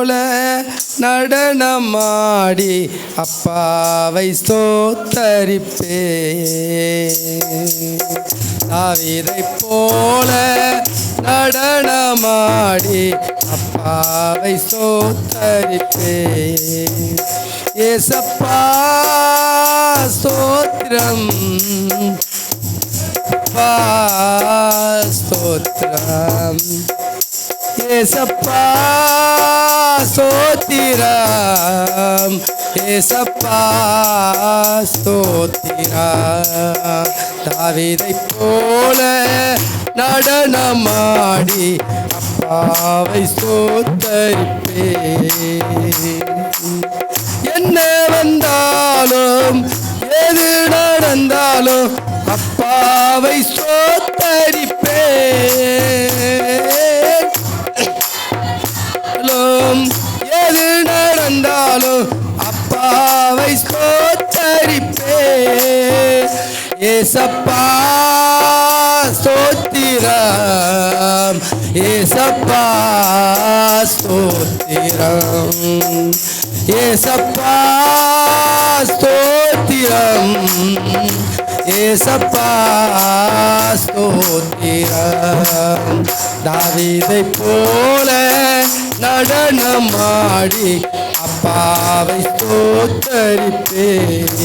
போல நடனமாடி அப்பாவை ஸ்தோத்தரிப்பே. தாவீதை போல நடனமாடி அப்பாவை ஸ்தோத்தரிப்பே. ஏசப்பா ஸ்தோத்திரம், ஸ்தோத்திரம். ஏசப்பா ஸ்தோத்திரம், ஏசப்பா ஸ்தோத்திரம். தாவீதை போல நடனமாடி அப்பாவை ஸ்தோத்தரிப்பே. என்ன வந்தாலும் எது நடந்தாலும் அப்பாவை ஸ்தோத்தரிப்பே. எது நடந்தாலும் அப்பாவை ஸ்தோத்தரிப்பே. ஏசப்பா ஸ்தோத்திரம், ஏசப்பா ஸ்தோத்திரம், ஏசப்பா ஸ்தோத்திரம், ஏசப்பா ஸ்தோத்திரம். தாவீதை போல நடனமாடி அப்பாவை ஸ்தோத்தரிப்பேன்.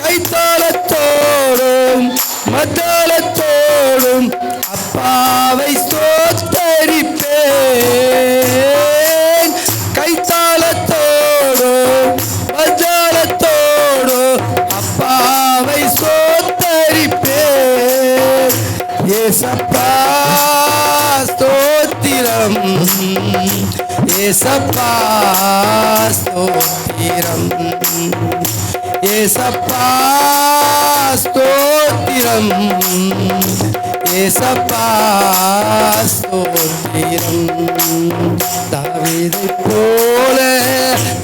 கைத்தாளத்தோடும் மத்தாளத்தோடும் அப்பாவை ஸ்தோத்தரிப்பேன். கைத்தாளத்தோடும் மத்தாளத்தோடும் அப்பாவை ஸ்தோத்தரிப்பேன். ஏசப்பா ஸ்தோத்திரம், ஏசப்பா ஸ்தோத்திரம், ஏசப்பா ஸ்தோத்திரம், ஏசப்பா ஸ்தோத்திரம். தாவீதை போல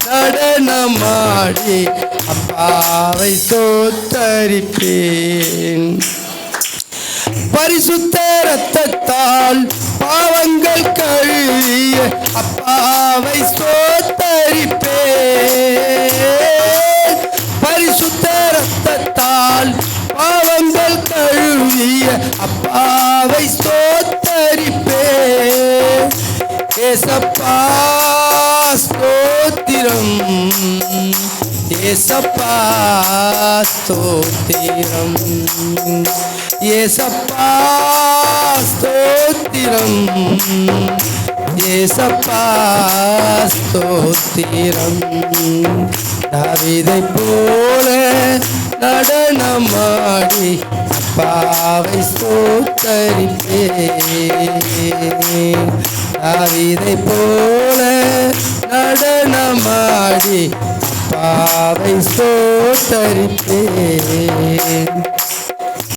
நடனமாடி அப்பாவை ஸ்தோத்தரிப்பேன். பரிசுத்த இரத்தத்தால் பாவங்கள் கழுவிய அப்பாவை ஸ்தோத்தரிப்பேன். பரிசுத்த இரத்தத்தால் பாவங்கள் கழுவிய அப்பாவை ஸ்தோத்தரிப்பேன். ஏசப்பா ஸ்தோத்திரம், ஏசப்பா ஸ்தோத்திரம், ஏசப்பா ஸ்தோத்திரம், ஏசப்பா ஸ்தோத்திரம். தாவீதை போல நடனமாடி அப்பாவை ஸ்தோத்தரிப்பேன். தாவீதை போல நடனமாடி அப்பாவை ஸ்தோத்தரிப்பேன்.